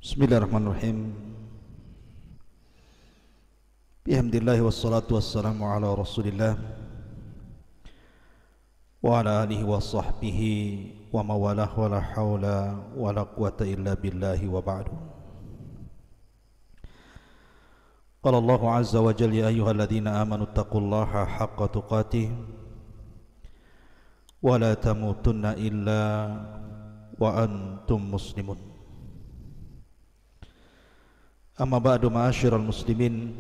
Bismillahirrahmanirrahim. Bihamdillah wassalatu wassalamu ala Rasulillah wa ala alihi wa sahbihi wa mawalah wa la hawla wa la quwata illa billahi wa ba'du. Qala Allah azza wa jalla ya ayyuhalladzina amanu taqullaha haqqa tuqatih wa la tamutunna illa wa antum muslimun. Amma ba'du, ma'asyiral muslimin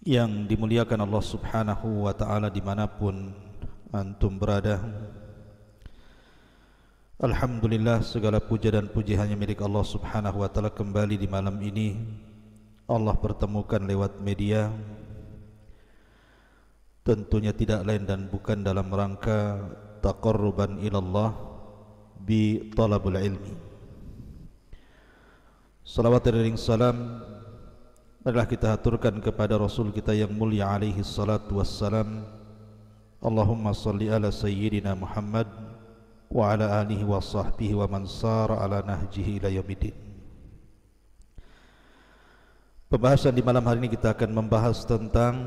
yang dimuliakan Allah subhanahu wa ta'ala dimanapun antum berada. Alhamdulillah, segala puja dan puji hanya milik Allah subhanahu wa ta'ala. Kembali di malam ini Allah pertemukan lewat media, tentunya tidak lain dan bukan dalam rangka taqarruban ilallah bi talabul ilmi. Salawat dan salam adalah kita haturkan kepada Rasul kita yang mulia alaihi salatu wassalam. Allahumma salli ala sayyidina Muhammad wa ala alihi wa sahbihi wa man sara ala nahjihi ila yaumiddin. Pembahasan di malam hari ini kita akan membahas tentang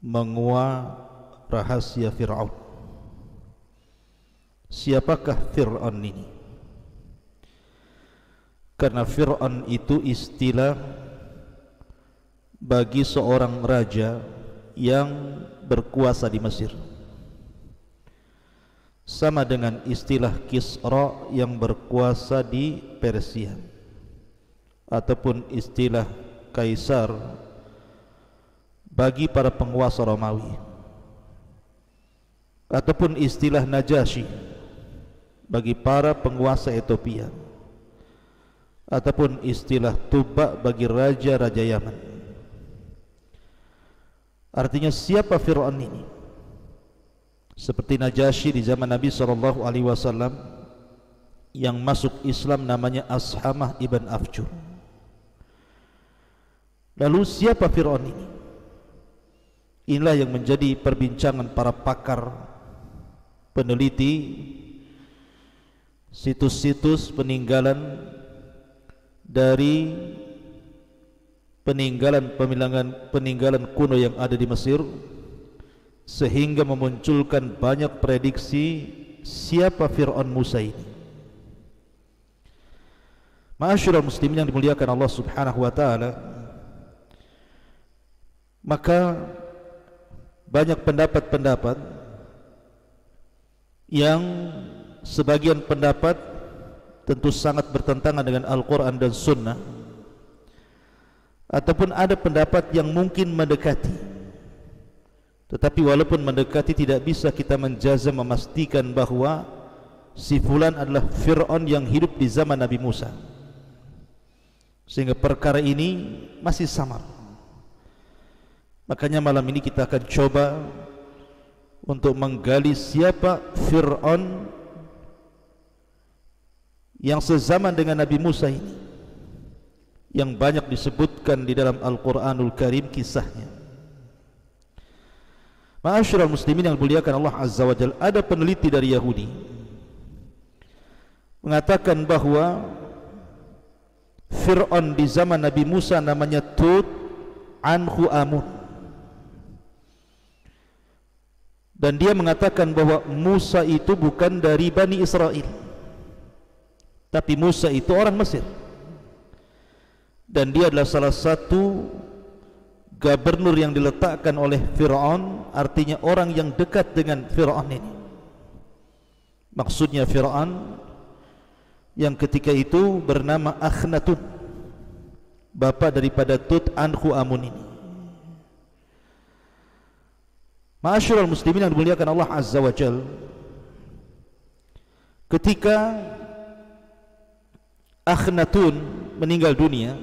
menguak rahasia Fir'aun. Siapakah Fir'aun ini? Karena Fir'aun itu istilah bagi seorang raja yang berkuasa di Mesir, sama dengan istilah Kisra yang berkuasa di Persia, ataupun istilah Kaisar bagi para penguasa Romawi, ataupun istilah Najasyi bagi para penguasa Ethiopia, ataupun istilah Tuba bagi raja-raja Yaman. Artinya siapa Fir'aun ini? Seperti Najasyi di zaman Nabi SAW yang masuk Islam namanya Ashamah ibn Afjur. Lalu siapa Fir'aun ini? Inilah yang menjadi perbincangan para pakar, peneliti situs-situs peninggalan dari peninggalan kuno yang ada di Mesir, sehingga memunculkan banyak prediksi siapa Fir'aun Musa ini. Ma'asyiral muslimin yang dimuliakan Allah subhanahu wa ta'ala, maka banyak pendapat-pendapat yang sebagian pendapat tentu sangat bertentangan dengan Al-Quran dan Sunnah, ataupun ada pendapat yang mungkin mendekati. Tetapi walaupun mendekati, tidak bisa kita menjazam memastikan bahwa si fulan adalah Fir'aun yang hidup di zaman Nabi Musa, sehingga perkara ini masih samar. Makanya malam ini kita akan coba untuk menggali siapa Fir'aun yang sezaman dengan Nabi Musa ini, yang banyak disebutkan di dalam Al-Quranul Karim kisahnya. Ma'asyiral muslimin yang dimuliakan Allah Azza wa Jalla, ada peneliti dari Yahudi mengatakan bahwa Fir'aun di zaman Nabi Musa namanya Tut Anhu Amun, dan dia mengatakan bahwa Musa itu bukan dari Bani Israel, tapi Musa itu orang Mesir, dan dia adalah salah satu gubernur yang diletakkan oleh Fir'aun, artinya orang yang dekat dengan Fir'aun ini. Maksudnya Fir'aun yang ketika itu bernama Akhnatun, bapa daripada Tut Anhu Amun ini. Ma'asyiral muslimin yang dimuliakan Allah Azza wa Jalla, ketika Akhnatun meninggal dunia,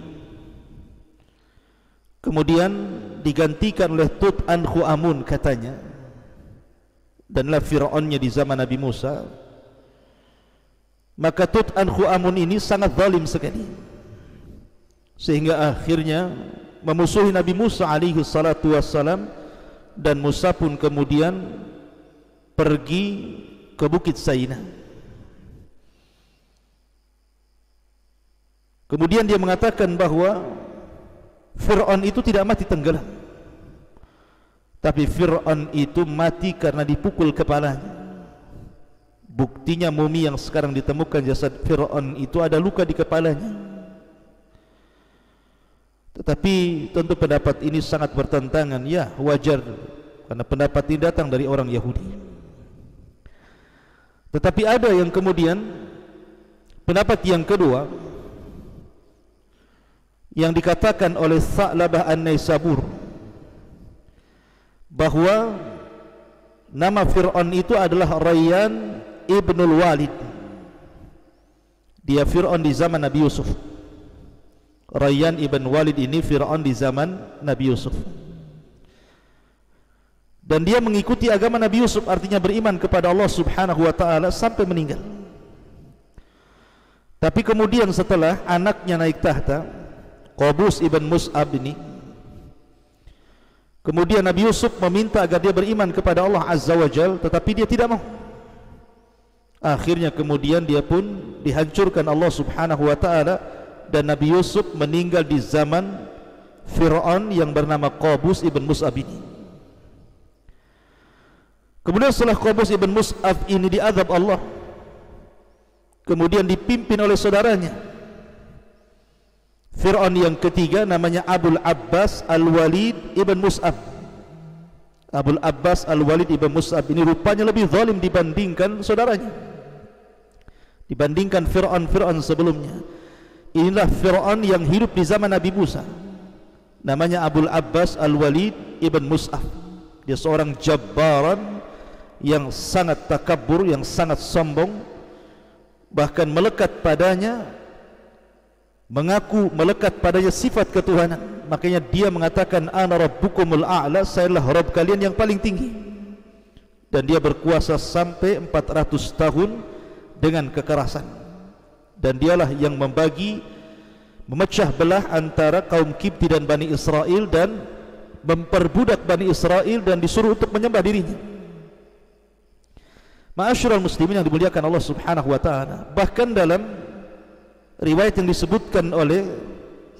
kemudian digantikan oleh Tut Anhu Amun katanya, danlah Fir'aunnya di zaman Nabi Musa. Maka Tut Anhu Amun ini sangat zalim sekali, sehingga akhirnya memusuhi Nabi Musa alaihi salatu wassalam, dan Musa pun kemudian pergi ke Bukit Saina. Kemudian dia mengatakan bahwa Fir'aun itu tidak mati tenggelam, tapi Fir'aun itu mati karena dipukul kepalanya. Buktinya mumi yang sekarang ditemukan jasad Fir'aun itu ada luka di kepalanya. Tetapi tentu pendapat ini sangat bertentangan. Ya, wajar, karena pendapat ini datang dari orang Yahudi. Tetapi ada yang kemudian pendapat yang kedua yang dikatakan oleh Tha'labah An-Naisabur, bahwa nama Fir'aun itu adalah Rayyan Ibnul Walid. Dia Fir'aun di zaman Nabi Yusuf. Rayyan Ibn Walid ini Fir'aun di zaman Nabi Yusuf. Dan dia mengikuti agama Nabi Yusuf, artinya beriman kepada Allah Subhanahu wa ta'ala sampai meninggal. Tapi kemudian setelah anaknya naik tahta, Qabus Ibn Mus'ab ini, kemudian Nabi Yusuf meminta agar dia beriman kepada Allah Azza wa Jal, tetapi dia tidak mau. Akhirnya kemudian dia pun dihancurkan Allah Subhanahu wa ta'ala, dan Nabi Yusuf meninggal di zaman Fir'aun yang bernama Qabus Ibn Mus'ab ini. Kemudian setelah Qabus Ibn Mus'ab ini diazab Allah, kemudian dipimpin oleh saudaranya Fir'aun yang ketiga, namanya Abul Abbas Al-Walid Ibn Mus'ab. Abul Abbas Al-Walid Ibn Mus'ab ini rupanya lebih zalim dibandingkan saudaranya, dibandingkan Fir'aun sebelumnya. Inilah Fir'aun yang hidup di zaman Nabi Musa, namanya Abul Abbas Al-Walid Ibn Mus'ab. Dia seorang jabbaran yang sangat takabur, yang sangat sombong, bahkan melekat padanya, mengaku melekat padanya sifat ketuhanan. Makanya dia mengatakan ana rabbukumul a'la, saya adalah Rabb kalian yang paling tinggi. Dan dia berkuasa sampai 400 tahun dengan kekerasan. Dan dialah yang memecah belah antara kaum Kipti dan Bani Israel, dan memperbudak Bani Israel dan disuruh untuk menyembah dirinya. Ma'asyiral muslimin yang dimuliakan Allah Subhanahu wa ta'ala, bahkan dalam riwayat yang disebutkan oleh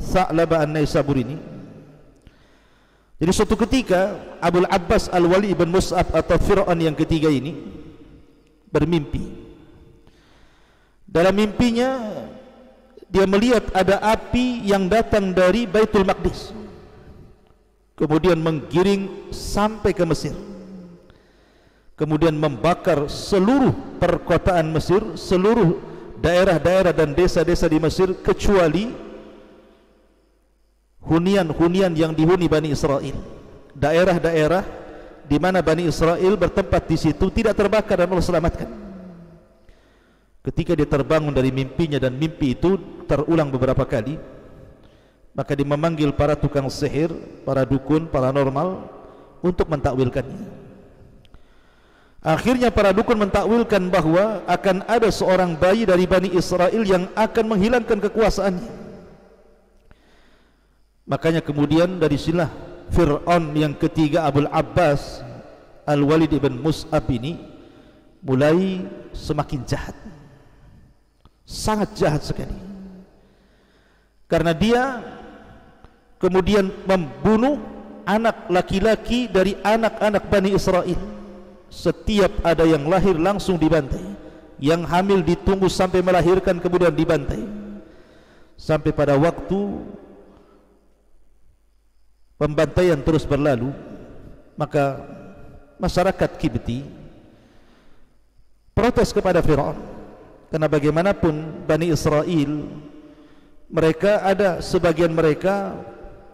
Tha'labah An-Naisabur ini, jadi suatu ketika Abul Abbas Al-Walid Ibn Mus'ab atau Fir'aun yang ketiga ini bermimpi. Dalam mimpinya dia melihat ada api yang datang dari Baitul Maqdis, kemudian menggiring sampai ke Mesir, kemudian membakar seluruh perkotaan Mesir, seluruh daerah-daerah dan desa-desa di Mesir, kecuali hunian-hunian yang dihuni Bani Israel. Daerah-daerah di mana Bani Israel bertempat di situ tidak terbakar dan Allah selamatkan. Ketika dia terbangun dari mimpinya, dan mimpi itu terulang beberapa kali, maka dia memanggil para tukang sihir, para dukun, paranormal untuk mentakwilkannya. Akhirnya para dukun mentakwilkan bahwa akan ada seorang bayi dari Bani Israel yang akan menghilangkan kekuasaannya. Makanya kemudian dari sinilah Fir'aun yang ketiga, Abul Abbas Al-Walid Ibn Mus'ab ini mulai semakin jahat, sangat jahat sekali, karena dia kemudian membunuh anak laki-laki dari anak-anak Bani Israel. Setiap ada yang lahir langsung dibantai, yang hamil ditunggu sampai melahirkan kemudian dibantai, sampai pada waktu pembantaian terus berlalu. Maka masyarakat Kipti protes kepada Fir'aun, karena bagaimanapun Bani Israel, mereka ada sebagian mereka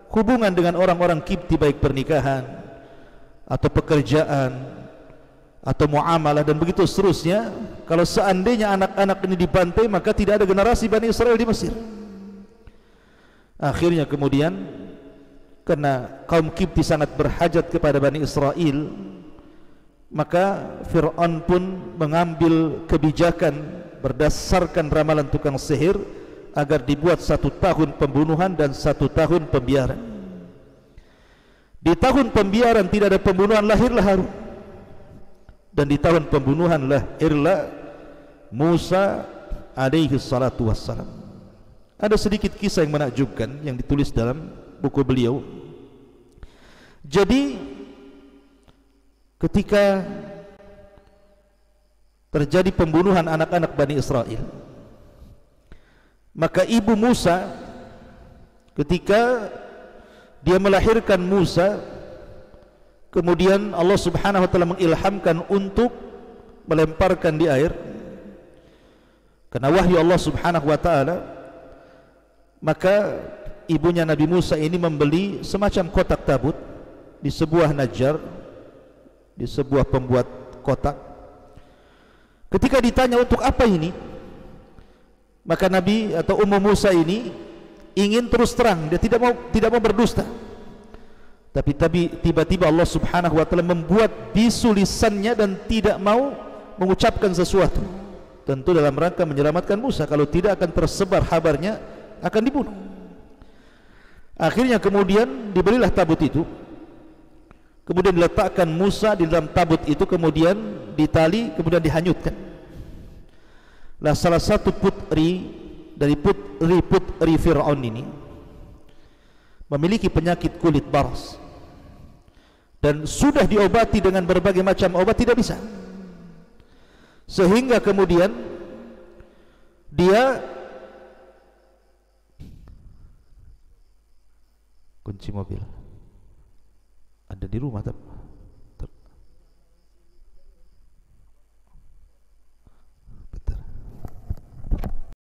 hubungan dengan orang-orang Kipti, baik pernikahan atau pekerjaan atau muamalah dan begitu seterusnya. Kalau seandainya anak-anak ini dibantai, maka tidak ada generasi Bani Israel di Mesir. Akhirnya kemudian, karena kaum Kipti sangat berhajat kepada Bani Israel, maka Fir'aun pun mengambil kebijakan berdasarkan ramalan tukang sihir agar dibuat 1 tahun pembunuhan dan 1 tahun pembiaran. Di tahun pembiaran tidak ada pembunuhan, lahirlah Harun. Dan di tahun pembunuhan lahirlah Musa alaihi salatu wassalam. Ada sedikit kisah yang menakjubkan yang ditulis dalam buku beliau. Jadi ketika terjadi pembunuhan anak-anak Bani Israel, maka ibu Musa ketika dia melahirkan Musa, kemudian Allah Subhanahu wa taala mengilhamkan untuk melemparkan di air karena wahyu Allah Subhanahu wa taala. Maka ibunya Nabi Musa ini membeli semacam kotak tabut di sebuah najjar, di sebuah pembuat kotak. Ketika ditanya untuk apa ini, maka Nabi atau Ummu Musa ini ingin terus terang, dia tidak mau berdusta. Tapi tiba-tiba Allah Subhanahu wa taala membuat bisu lisannya dan tidak mau mengucapkan sesuatu. Tentu dalam rangka menyelamatkan Musa, kalau tidak akan tersebar kabarnya akan dibunuh. Akhirnya kemudian dibelilah tabut itu, kemudian diletakkan Musa di dalam tabut itu, kemudian ditali, kemudian dihanyutkan. Lah salah satu putri dari putri Fir'aun ini memiliki penyakit kulit baras dan sudah diobati dengan berbagai macam obat, tidak bisa. Sehingga kemudian dia kunci mobil ada di rumah tapi